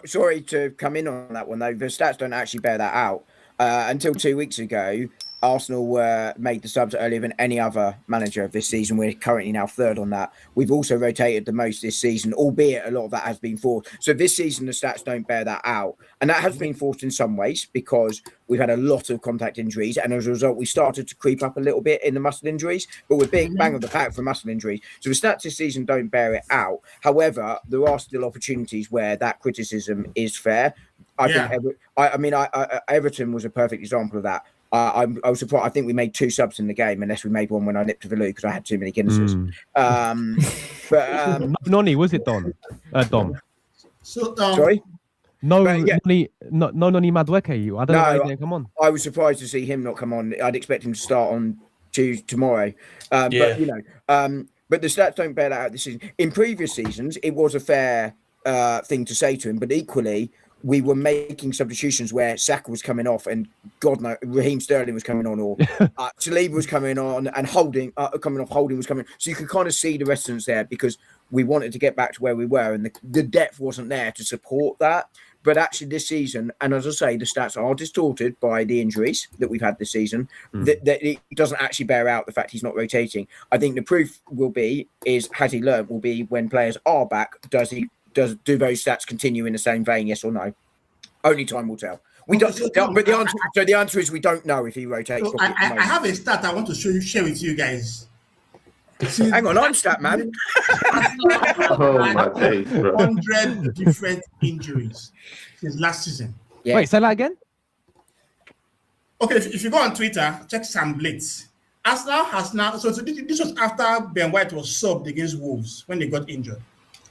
Sorry to come in on that one though. The stats don't actually bear that out. Until 2 weeks ago, Arsenal were made the subs earlier than any other manager of this season. We're currently now third on that. We've also rotated the most this season, albeit a lot of that has been forced. So this season, the stats don't bear that out. And that has been forced in some ways because we've had a lot of contact injuries. And as a result, we started to creep up a little bit in the muscle injuries, but we're big bang of the pack for muscle injuries. So the stats this season don't bear it out. However, there are still opportunities where that criticism is fair. I think Everton was a perfect example of that. I was surprised. I think we made 2 subs in the game, unless we made one when I nipped to the loo because I had too many Guinnesses. Noni, was it Dom? Dom. So, sorry. No, Noni Madueke. I don't know why he didn't come on. I was surprised to see him not come on. I'd expect him to start on tomorrow. But but the stats don't bear that out this season. In previous seasons, it was a fair thing to say to him, but equally, we were making substitutions where Saka was coming off and God knows Raheem Sterling was coming on, or Saliba was coming on and Holding was coming. So you could kind of see the resonance there because we wanted to get back to where we were and the depth wasn't there to support that. But actually this season, and as I say, the stats are distorted by the injuries that we've had this season, that it doesn't actually bear out the fact he's not rotating. I think the proof has he learned will be when players are back, do those stats continue in the same vein? Yes or no? Only time will tell. We don't. But the answer is we don't know if he rotates. So I have a stat I want to share with you guys. Hang on, I'm stat man. My days, bro. 100 different injuries since last season. Yeah. Wait, say that again. Okay, if you go on Twitter, check Sam Blitz. Arsenal has now. So this was after Ben White was subbed against Wolves when they got injured.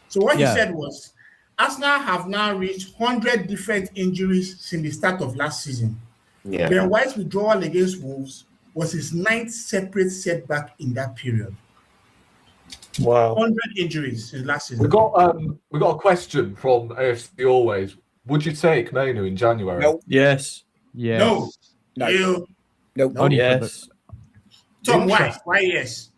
So what he said was, Arsenal have now reached 100 different injuries since the start of last season. Yeah. Ben White's withdrawal against Wolves was his 9th separate setback in that period. Wow. 100 injuries since last season. We got a question from AFC Always. Would you take Mainoo in January? No. Yes. Yeah. No. No. Only yes. Tom, why? Why yes?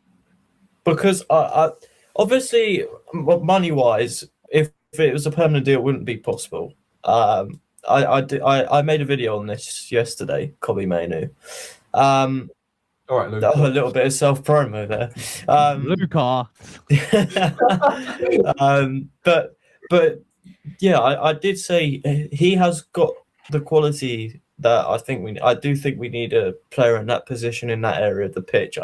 Because I obviously, money-wise, if it was a permanent deal, it wouldn't be possible. I made a video on this yesterday, Kobbie Mainoo. All right, Luke. A little bit of self-promo there. Luca. But yeah, I did say he has got the quality that I do think we need a player in that position in that area of the pitch.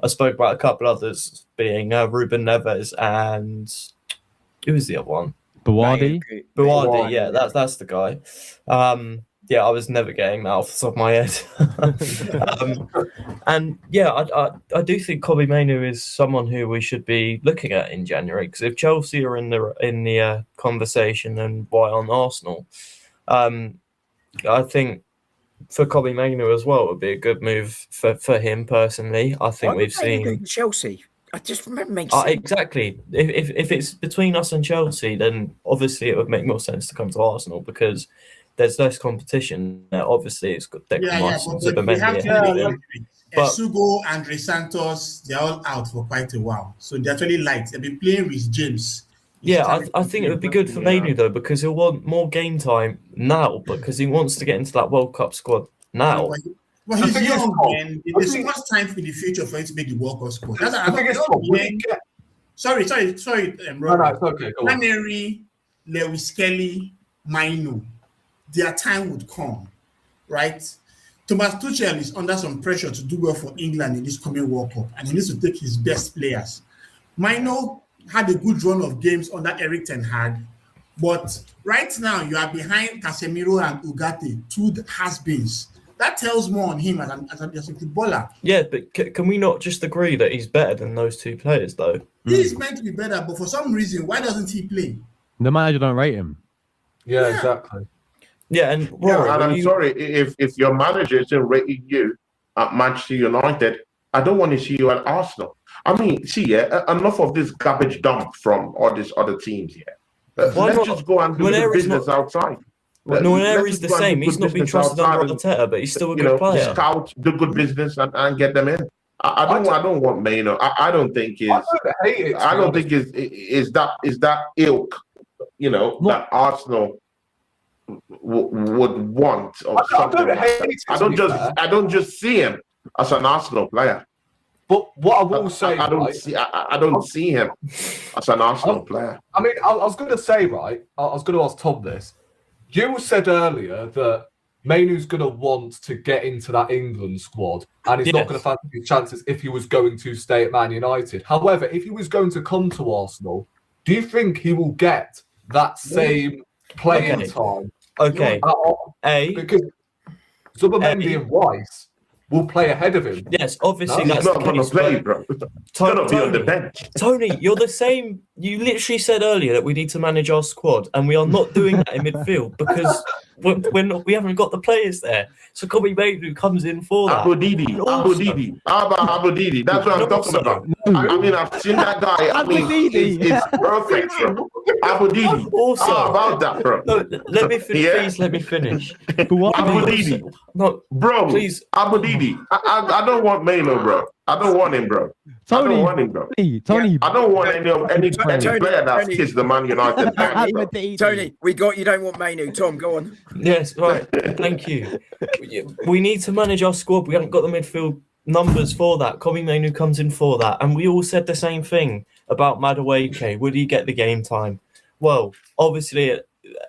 I spoke about a couple others being Ruben Neves and who was the other one? Buwardi, yeah, that's the guy. Yeah, I was never getting that off the top of my head. And yeah, I do think Kobbie Mainoo is someone who we should be looking at in January, because if Chelsea are in the conversation, then why on Arsenal? I think for Kobbie Mainoo as well, it would be a good move for him personally. I think we've seen Chelsea. I just remember makes sense. Exactly. If it's between us and Chelsea, then obviously it would make more sense to come to Arsenal because there's less competition. Obviously, it's got Declan Rice and Zubimendi. But Sugo, Andre Santos, they're all out for quite a while, so they're actually light. They'll be playing with James. Yeah, I think it would be good for Mainoo though, because he'll want more game time now because he wants to get into that World Cup squad now. Well, he's young, man. There's so much time in the future for him to make the World Cup squad. Sorry, Robert. No, it's okay. Nwaneri, Lewis Kelly, Mainoo, their time would come, right? Thomas Tuchel is under some pressure to do well for England in this coming World Cup, and he needs to take his best players. Mainoo had a good run of games under Erik ten Hag, but right now you are behind Casemiro and Ugarte, two has-beens. That tells more on him as a footballer. Yeah, but can we not just agree that he's better than those two players, though? He's meant to be better, but for some reason, why doesn't he play? The manager don't rate him. Yeah, exactly. Yeah, and I'm sorry if your manager isn't rating you at Manchester United. I don't want to see you at Arsenal. I mean, enough of this garbage dump from all these other teams here. Let's just go and do the business outside. Nwaneri is the same. He's not been trusted under Arteta, but he's still a good player. Scout, do good business, and get them in. I don't want Mainoo. I don't think is. I don't think is that ilk. That Arsenal would want or something like that. I don't just see him as an Arsenal player. But what I will say, I don't see him as an Arsenal player. I mean, I was going to say, right, I was going to ask Tom this. You said earlier that Mainoo's going to want to get into that England squad, and he's not going to fancy his chances if he was going to stay at Man United. However, if he was going to come to Arsenal, do you think he will get that same playing time? Okay. Because Zubimendi and Rice will play ahead of him. Yes, obviously He's that's not the going to case, play, but bro. He's going to be on the bench. Tony, you're the same. You literally said earlier that we need to manage our squad, and we are not doing that in midfield because we haven't got the players there. So Kobbie Mainoo comes in for that. Abu Didi. How about Abu Didi? That's what I'm talking about. I mean, I've seen that guy. I mean, it's perfect, bro. Abu Didi. Also, how about that, bro? No, let me finish. Please let me finish. Abu Didi. No, bro, please. Abu Didi. I don't want Mainoo, bro. I don't want him, bro. Tony, I don't want him, bro. Tony, I don't want any player that's kissed the Man United. Tony, we got you. Don't want Mainoo. Tom, go on. Yes, right. Thank you. We need to manage our squad. We haven't got the midfield numbers for that. Kobbie Mainoo comes in for that, and we all said the same thing about Madueke. Would he get the game time? Well, obviously,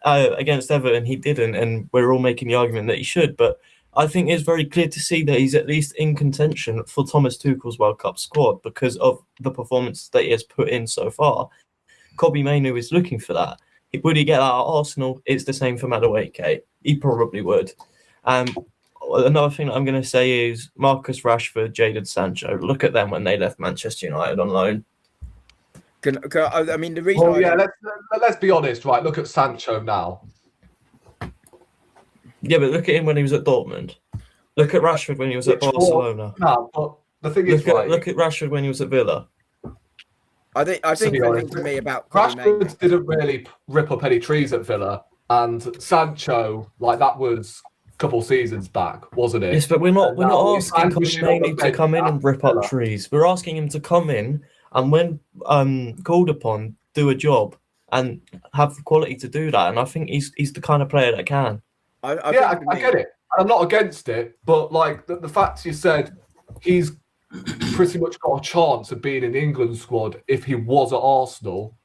against Everton, he didn't, and we're all making the argument that he should. But I think it's very clear to see that he's at least in contention for Thomas Tuchel's World Cup squad because of the performance that he has put in so far. Kobbie Mainoo is looking for that. Would he get that at Arsenal? It's the same for Madueke. He probably would. Another thing that I'm going to say is Marcus Rashford, Jadon Sancho. Look at them when they left Manchester United on loan. I mean, the reason. Well, let's be honest, right? Look at Sancho now. Yeah, but look at him when he was at Dortmund. Look at Rashford when he was at Barcelona. No, but the thing is, look at Rashford when he was at Villa. I think the thing to me about Rashford didn't really rip up any trees at Villa, and Sancho, like that was a couple seasons back, wasn't it? Yes, but we're not asking Kobbie Mainoo to come in and rip up trees. We're asking him to come in and when called upon, do a job and have the quality to do that. And I think he's the kind of player that can. I get it. I'm not against it, but like the fact you said he's pretty much got a chance of being in the England squad if he was at Arsenal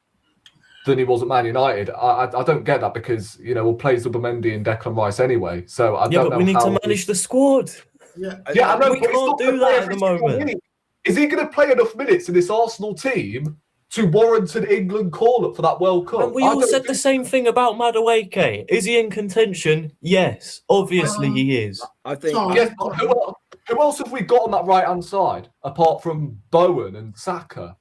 than he was at Man United. I don't get that because we'll play Zubimendi and Declan Rice anyway. So I don't know. But we need to manage the squad. I know, we can't do that at the moment. Is he going to play enough minutes in this Arsenal team to warrant an England call-up for that World Cup? And we all said the same thing about Madueke. Is he in contention? Yes. Obviously he is. I think. Yes, who else have we got on that right-hand side, apart from Bowen and Saka?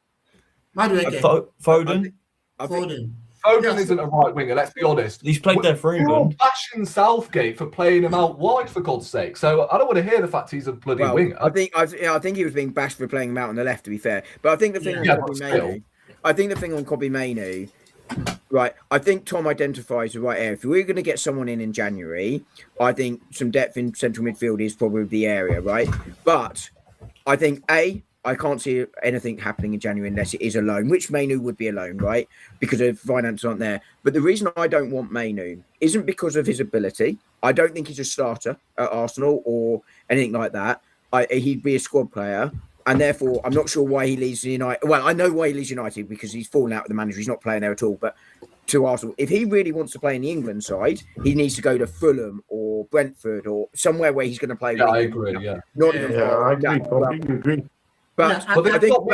Madueke. Foden? Foden isn't a right winger, let's be honest. He's played there for England. We're all bashing Southgate for playing him out wide, for God's sake. So I don't want to hear the fact he's a bloody winger. I think he was being bashed for playing him out on the left, to be fair. But I think the thing on Kobbie Mainoo, right, I think Tom identifies the right area. If we're going to get someone in January, I think some depth in central midfield is probably the area, right? But I think, I can't see anything happening in January unless it is a loan, which Mainoo would be a loan, right? Because the finances aren't there. But the reason I don't want Mainoo isn't because of his ability. I don't think he's a starter at Arsenal or anything like that. He'd be a squad player. And therefore, I'm not sure why he leaves United. Well, I know why he leaves United because he's fallen out with the manager. He's not playing there at all. But to Arsenal, if he really wants to play in the England side, he needs to go to Fulham or Brentford or somewhere where he's going to play. Yeah, I agree. Yeah, I agree. But I don't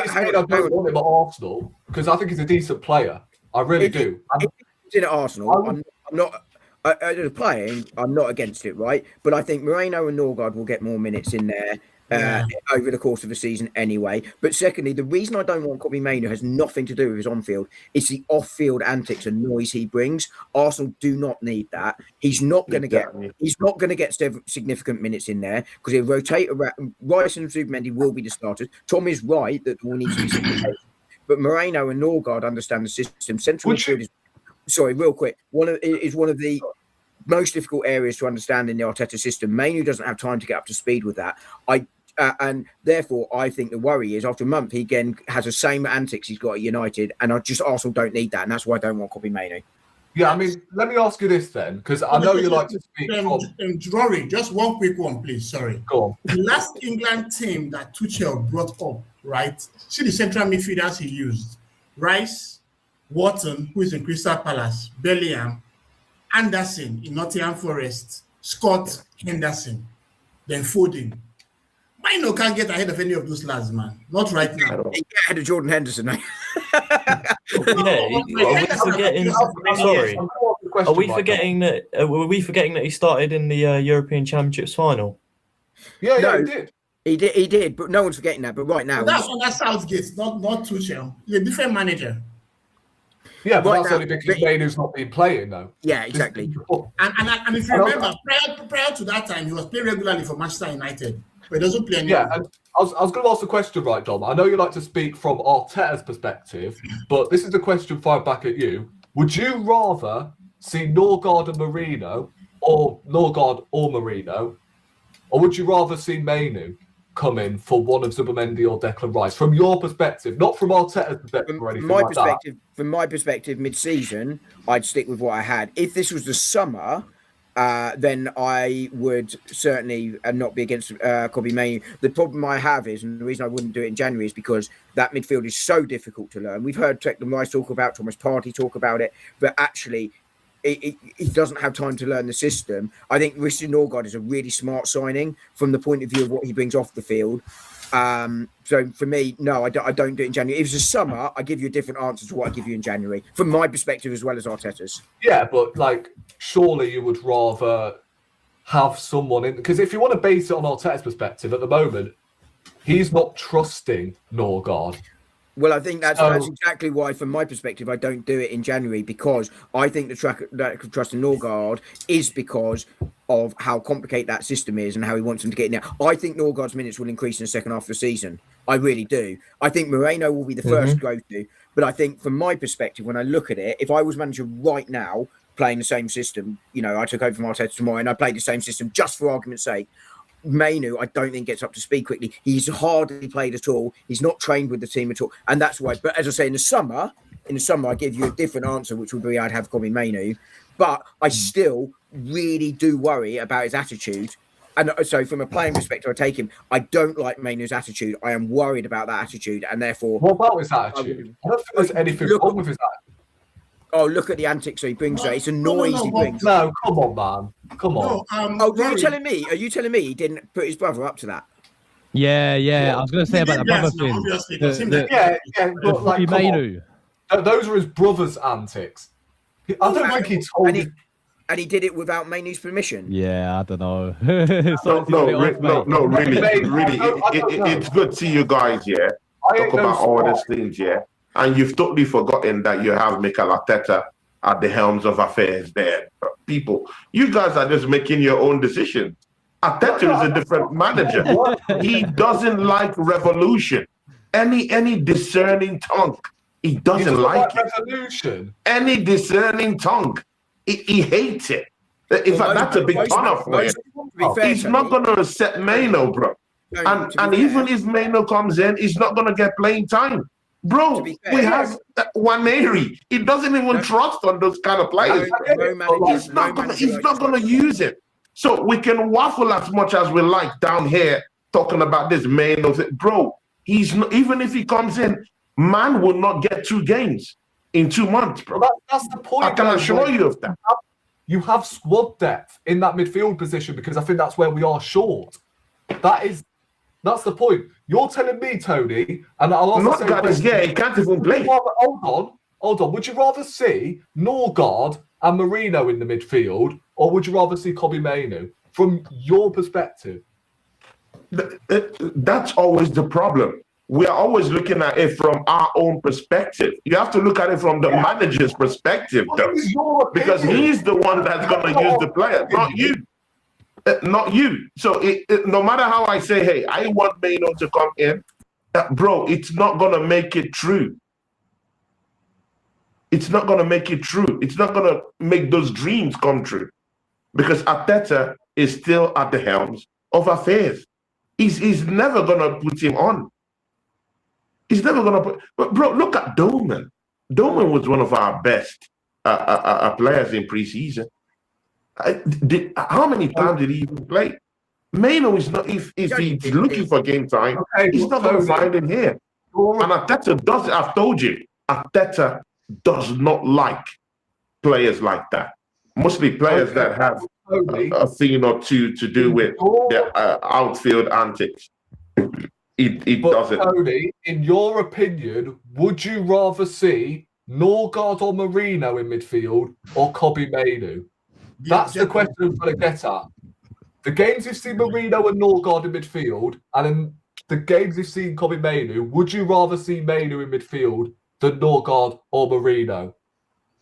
want him at Arsenal because I think he's a decent player. I really do. If he's in at Arsenal, I'm not. Playing, I'm not against it, right? But I think Moreno and Norgard will get more minutes in there over the course of the season anyway. But secondly, the reason I don't want Kobbie Mainoo has nothing to do with his on-field. It's the off-field antics and noise he brings. Arsenal do not need that. He's not going to get significant minutes in there because he'll rotate around. Rice and Zubimendi will be the starters. Tom is right that there will need to be some. But Moreno and Norgard understand the system. Central midfield is. Sorry, real quick. One of the most difficult areas to understand in the Arteta system. Mainoo doesn't have time to get up to speed with that. And therefore, I think the worry is after a month, he again has the same antics he's got at United, and Arsenal don't need that, and that's why I don't want Kobbie Mainoo. Yeah, I mean, let me ask you this then, because I know you like to speak from... Rory, just one quick one, please. Sorry. Go on. The last England team that Tuchel brought up, right? See the central midfielders he used. Rice, Wharton, who is in Crystal Palace, Bellingham, Anderson in Nottingham Forest, Scott, Henderson, then Foden. Mainoo can't get ahead of any of those lads, man. Not right now. He get ahead of Jordan Henderson, mate. Are we forgetting that he started in the European Championships final? Yeah, he did. He did, but no one's forgetting that. But right now, that's under Southgate, not Tuchel. He's a different manager. Yeah, but right that's now, only because Mainoo's not been playing, though. Yeah, exactly. And if you remember, prior to that time, he was playing regularly for Manchester United, but he doesn't play anymore. Yeah, and I was going to ask the question, right, Dom? I know you like to speak from Arteta's perspective, but this is the question fired back at you. Would you rather see Norgard and Marino, or Norgard or Marino, or would you rather see Mainoo come in for one of Zubimendi or Declan Rice? From your perspective, not from Arteta's perspective or anything like that. From my perspective, mid-season, I'd stick with what I had. If this was the summer, then I would certainly not be against Kobbie Mainoo. The problem I have is, and the reason I wouldn't do it in January is because that midfield is so difficult to learn. We've heard Declan Rice talk about, Thomas Partey talk about it, but actually he doesn't have time to learn the system. I think Richard Norgard is a really smart signing from the point of view of what he brings off the field. So for me, no, I don't do it in January. If it was a summer, I give you a different answer to what I give you in January, from my perspective as well as Arteta's. Yeah, but like, surely you would rather have someone in, because if you want to base it on Arteta's perspective, at the moment, he's not trusting Norgard. Well, I think that's exactly why, from my perspective, I don't do it in January, because I think the trust in Norgard is because of how complicated that system is and how he wants them to get in there. I think Norgard's minutes will increase in the second half of the season. I really do. I think Moreno will be the first go-to, but I think from my perspective, when I look at it, if I was manager right now, playing the same system, I took over from Arteta tomorrow and I played the same system just for argument's sake, Mainoo, I don't think gets up to speed quickly. He's hardly played at all. He's not trained with the team at all, and that's why. But as I say, in the summer, I give you a different answer, which would be I'd have Kobbie Mainoo. But I still really do worry about his attitude. And so, from a playing perspective, I take him. I don't like Mainoo's attitude. I am worried about that attitude, and therefore, what about his attitude? I don't think there's anything wrong with his attitude. Oh, look at the antics he brings. It's a noise he brings. No, come on, man. Come on. Are you telling me he didn't put his brother up to that? Yeah. I was going to say about the brother thing. But like, Mainoo. Those are his brother's antics. I don't think he told him. And he did it without Mainoo's permission. Yeah, I don't know. No, really. It's good to see you guys, talk about all these things, And you've totally forgotten that you have Mikel Arteta at the helms of affairs there. People, you guys are just making your own decisions. Arteta is a different manager. He doesn't like revolution. Any discerning tongue, he doesn't like it. Revolution. Any discerning tongue, he hates it. In fact, that's a big turn off for him. He's not going to accept Mainoo, bro. And even if Mainoo comes in, he's not going to get playing time. Bro, we have Waneri. He doesn't even trust on those kind of players. He's not going to use it. So we can waffle as much as we like down here talking about this Mainoo. Bro, he's not, even if he comes in, man will not get 2 games in 2 months, bro. That's the point. I can assure you of that. You have squad depth in that midfield position, because I think that's where we are short. That's the point. You're telling me, Tony, and I'll also say... he can't even play. Hold on. Would you rather see Norgard and Marino in the midfield, or would you rather see Kobbie Mainoo? From your perspective. That's always the problem. We are always looking at it from our own perspective. You have to look at it from the manager's perspective, though. Because he's the one that's going to use the player, not you. Not you. So no matter how I say, hey, I want Mainoo to come in, bro, it's not going to make it true. It's not going to make it true. It's not going to make those dreams come true. Because Arteta is still at the helms of affairs. He's never going to put him on. He's never going to put... But bro, look at Doman. Doman was one of our best players in preseason. How many times did he even play? Mainoo is not. If he's looking for game time, he's not going to find him here. And Arteta does. I've told you, Arteta does not like players like that. Mostly players that have a thing or two to do with their outfield antics. It doesn't. Tony, in your opinion, would you rather see Norgard or Mainoo in midfield or Kobbie Mainoo? That's the question I'm trying to get at. The games you've seen Mainoo and Norgard in midfield, and in the games you've seen Kobbie Mainoo, would you rather see Mainoo in midfield than Norgard or Mainoo?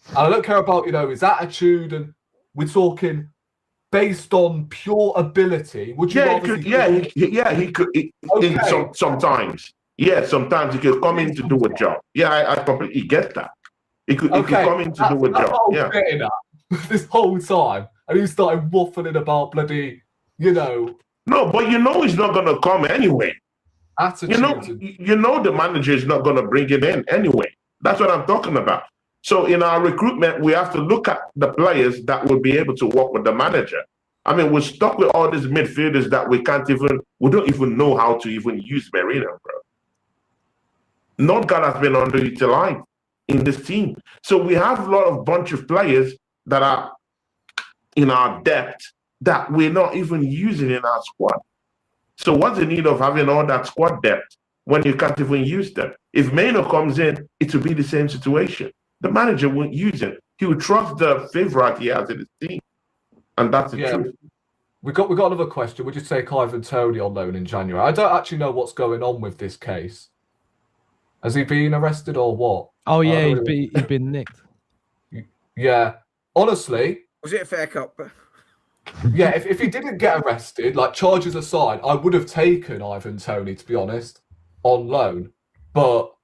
And I don't care about, his attitude, and we're talking based on pure ability. Would you rather see he could. Sometimes. Yeah, sometimes he could come in to do a job. Yeah, I completely get that. He could come in to do a job. Yeah. Getting at this whole time. And he started waffling about bloody, No, but he's not going to come anyway. Attitude. The manager is not going to bring it in anyway. That's what I'm talking about. So in our recruitment, we have to look at the players that will be able to work with the manager. I mean, we're stuck with all these midfielders that we don't even know how to even use Mainoo, bro. Norgard has been underutilized in this team. So we have a bunch of players that are in our depth that we're not even using in our squad. So what's the need of having all that squad depth when you can't even use them? If Mainoo comes in, it will be the same situation. The manager won't use him. He will trust the favorite he has in his team. And that's the truth. We got another question. Would you take Ivan Toney on loan in January? I don't actually know what's going on with this case. Has he been arrested or what? Oh yeah, he's been nicked. Yeah. Honestly. Was it a fair cop? Yeah, if he didn't get arrested, like charges aside, I would have taken Ivan Toney, to be honest, on loan. But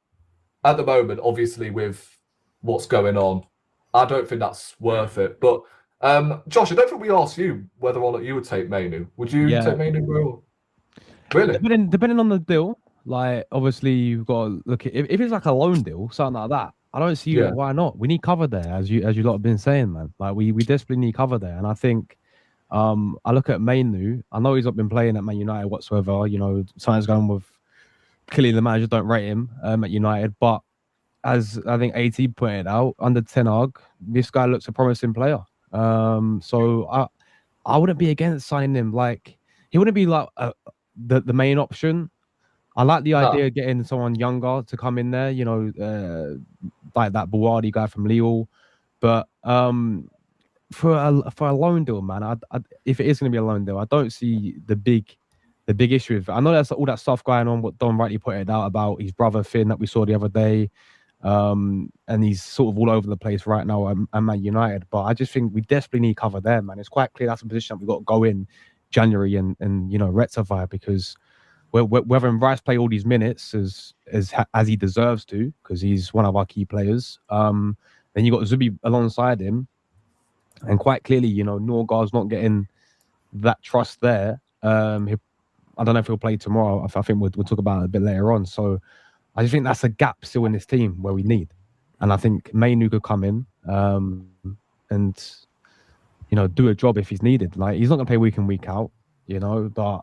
at the moment, obviously, with what's going on, I don't think that's worth it. But Josh, I don't think we asked you whether or not you would take Mainoo. Would you take Mainoo, bro? Really? Depending on the deal, like obviously you've got to look at if it's like a loan deal, something like that. I don't see why not. We need cover there, as you lot have been saying, man. Like we desperately need cover there, and I think I look at Mainoo. I know he's not been playing at Man United whatsoever. Something's going on with clearly the manager don't rate him at United, but as I think AT pointed out, under Ten Hag, this guy looks a promising player. So I wouldn't be against signing him. Like he wouldn't be like the main option. I like the idea of getting someone younger to come in there, like that Buwadi guy from Lille. But for a loan deal, man, if it is going to be a loan deal, I don't see the big issue with it. I know there's all that stuff going on, what Don rightly pointed out about his brother Finn that we saw the other day. And he's sort of all over the place right now at Man United. But I just think we desperately need cover there, man. It's quite clear that's a position that we've got to go in January and rectify, because whether Rice play all these minutes as he deserves to, because he's one of our key players, then you got Zubi alongside him, and quite clearly, Norgard's not getting that trust there. I don't know if he'll play tomorrow. I think we'll talk about it a bit later on. So I just think that's a gap still in this team where we need, and I think Mainoo could come in and do a job if he's needed. Like he's not going to play week in week out, but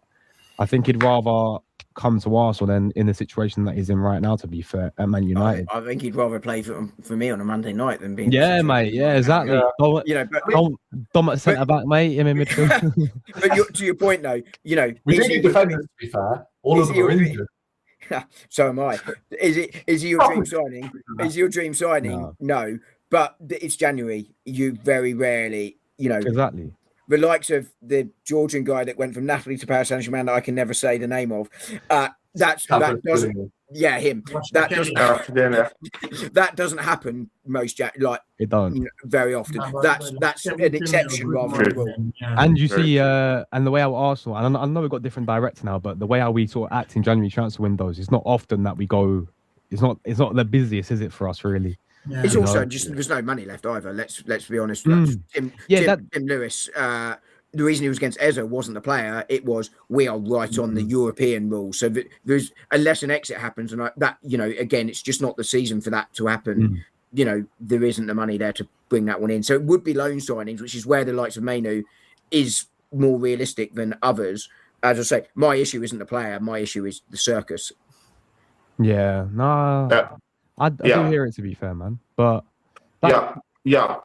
I think he'd rather come to Arsenal than in the situation that he's in right now, to be fair, at Man United. I think he'd rather play for me on a Monday night than being... Yeah, mate. Yeah, exactly. Dom at centre-back, mate, him in midfield. But to your point, though, we do need defenders, to be fair. All of them are injured. So am I. Is he your dream signing? Is he your dream signing? No. But it's January. You very rarely, Exactly. The likes of the Georgian guy that went from Napoli to Paris Saint-Germain that I can never say the name of. That doesn't. Yeah, him. That doesn't happen most. It don't very often. That's an exception rather than a rule. And you see, and the way our Arsenal, and I know we've got different director now, but the way how we sort of act in January transfer windows, it's not often that we go. It's not the busiest, is it, for us really? Yeah. It's also just there's no money left either. Let's be honest. Tim Lewis. The reason he was against Eze wasn't the player; it was we are right on the European rules. So there's unless an exit happens, and again, it's just not the season for that to happen there isn't the money there to bring that one in. So it would be loan signings, which is where the likes of Mainoo is more realistic than others. As I say, my issue isn't the player. My issue is the circus. Yeah, no, I do hear it, to be fair, man. But okay. Yeah,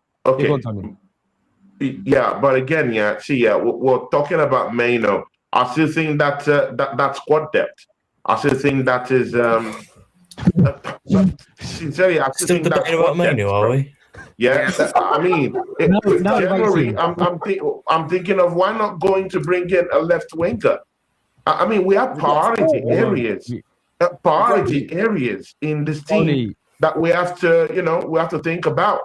but again, we're talking about Mainoo. I still think that that squad depth. I still think that is sincerely. I still think that's about Mainoo, are we? Yeah, I mean, generally, I'm thinking of why not going to bring in a left winger. I mean, we have priority areas in this team that we have to think about.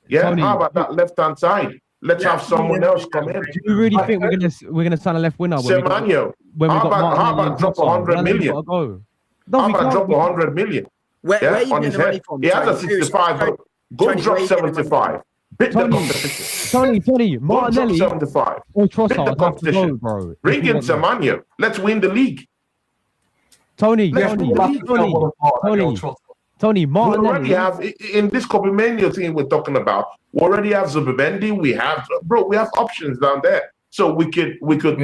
Yeah, Tony, how about that left-hand side? Let's have someone else come in. Do you really think we're gonna sign a left winger? Semenyo. How about drop 100 million? How about drop 100 million? Where on his head? From, he has a 65. Go drop 75. Bit the competition. Tony, Martinelli. Go drop 75. Bit the competition. Bro. Bring in Semenyo. Let's win the league. Tony, Martinelli. We already have in this Kobbie Mainoo thing we're talking about. We already have Zubimendi. We have options down there, so we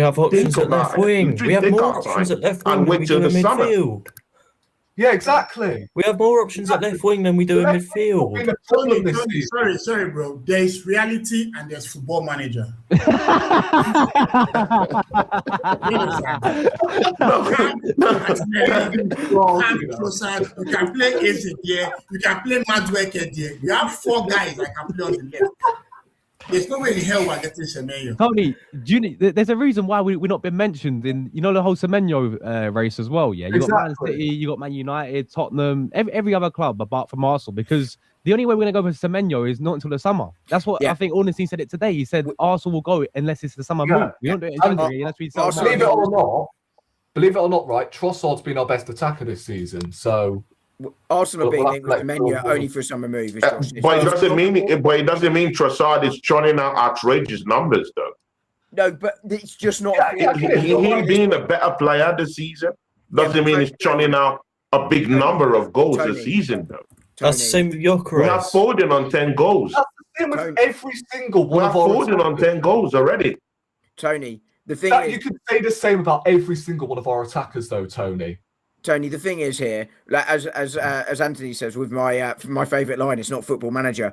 have options at left wing. We have more options at left wing and wait till the midfield. Yeah, exactly. We have more options at left wing than we do in midfield. Sorry, bro. There's reality and there's football manager. You can play Eze there. You can play Madweke there. You have 4 guys that can play on the left. There's no way in hell we're getting Semenyo. Tony, there's a reason why we've not been mentioned in, the whole Semenyo race as well. Yeah, you got Man City, you got Man United, Tottenham, every other club apart from Arsenal, because the only way we're going to go for Semenyo is not until the summer. That's what I think Ornstein said it today. He said Arsenal will go unless it's the summer move. We don't do it in January unless we sell. Believe it or not, right? Trossard's been our best attacker this season, so. Arsenal being linked with Semenyo only for a summer move. But it doesn't mean Trossard is churning out outrageous numbers, though. No, but it's just not. Him being a better player this season doesn't mean he's churning out a big number of goals this season, though. That's the same with Gyökeres. We have Foden on 10 goals. That's the same with every single one. We have Foden on 10 goals already. Tony, the thing is, you could say the same about every single one of our attackers, though, Tony. Tony, the thing is here, like as Anthony says with my favourite line, it's not Football Manager.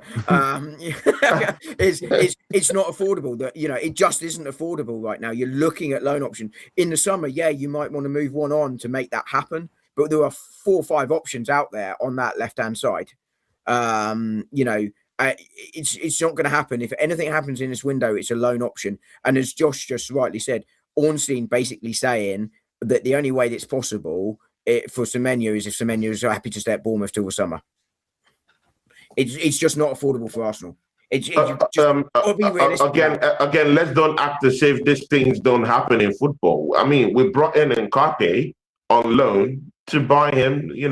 It's not affordable. That it just isn't affordable right now. You're looking at loan option in the summer. Yeah, you might want to move one on to make that happen, but there are 4 or 5 options out there on that left hand side. It's not going to happen. If anything happens in this window, it's a loan option. And as Josh just rightly said, Ornstein basically saying that the only way that's possible for Semenyo is if Semenyo is happy to stay at Bournemouth till the summer. It's just not affordable for Arsenal. Again, let's don't act as if these things don't happen in football. I mean, we brought in Kobbie on loan to buy him, in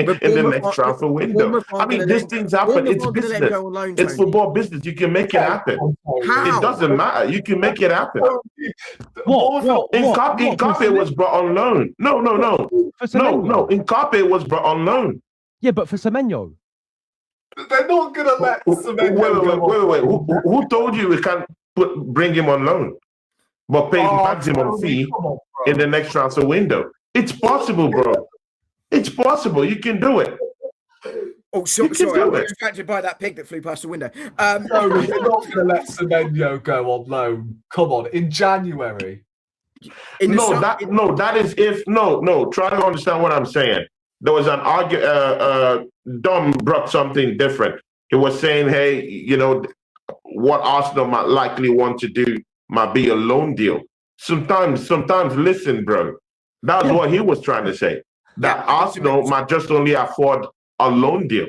the next transfer window. I mean, these things happen. It's business. It's football business. You can make it happen. How? It doesn't matter. You can make it happen. Kobbie was brought on loan. No. Kobbie was brought on loan. Yeah, but for Semenyo. They're not going to let Semenyo Wait. Who told you we can't bring him on loan? But pay the maximum fee in the next transfer window. It's possible, bro. It's possible. You can do it. Oh, sorry. I was distracted by that pig that flew past the window. No, we're not going to let Semenyo go on loan. Come on, in January. That is if no. Try to understand what I'm saying. There was an argument. Dom brought something different. He was saying, hey, what Arsenal might likely want to do might be a loan deal. Sometimes, listen, bro. That's what he was trying to say. That Arsenal might just only afford a loan deal.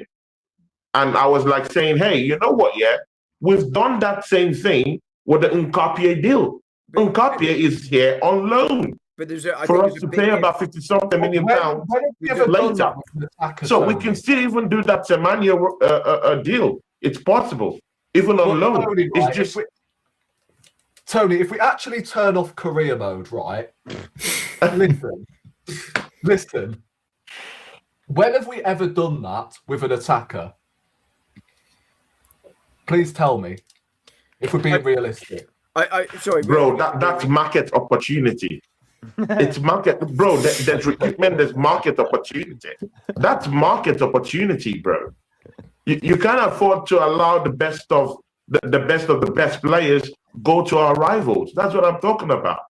And I was like saying, hey, you know what, we've done that same thing with the Nkapie deal. Nkapie is here on loan. But for us to pay about 50-something million pounds later. So we can still even do that Semenyo deal. It's possible, even on loan. Tony, it's just... Tony, if we actually turn off career mode, right? Listen. When have we ever done that with an attacker? Please tell me if we're being realistic. Sorry, bro. That's market opportunity. It's market, bro. There's recruitment. There's market opportunity. That's market opportunity, bro. You can't afford to allow the best of the best players go to our rivals. That's what I'm talking about.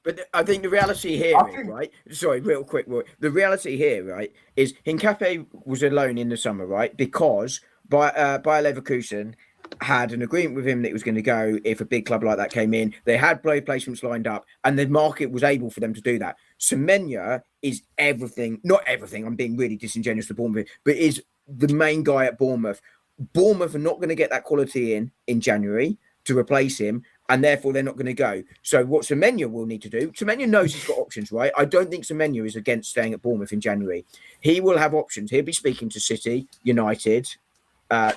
But I think the reality here is, right? Sorry, real quick, Roy. The reality here, right, is Hincapié was alone in the summer, right? Because Bayer Leverkusen had an agreement with him that it was going to go if a big club like that came in. They had blade placements lined up, and the market was able for them to do that. Semenya is everything, not everything. I'm being really disingenuous to Bournemouth, but is the main guy at Bournemouth. Bournemouth are not going to get that quality in January to replace him, and therefore they're not going to go. So what Semenya will need to do, Semenya knows he's got options, right? I don't think Semenya is against staying at Bournemouth in January. He will have options. He'll be speaking to City, United,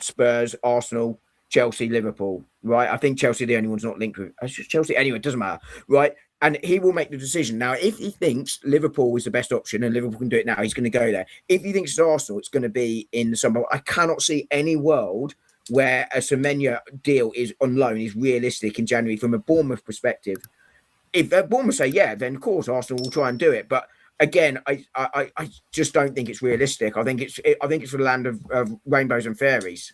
Spurs, Arsenal, Chelsea, Liverpool, right? I think Chelsea are the only ones not linked with Chelsea. Anyway, it doesn't matter, right? And he will make the decision. Now, if he thinks Liverpool is the best option and Liverpool can do it now, he's going to go there. If he thinks it's Arsenal, it's going to be in the summer. I cannot see any world where a Semenya deal is on loan is realistic in January from a Bournemouth perspective. If Bournemouth say yeah, then of course Arsenal will try and do it. But again, I just don't think it's realistic. I think it's the land of rainbows and fairies.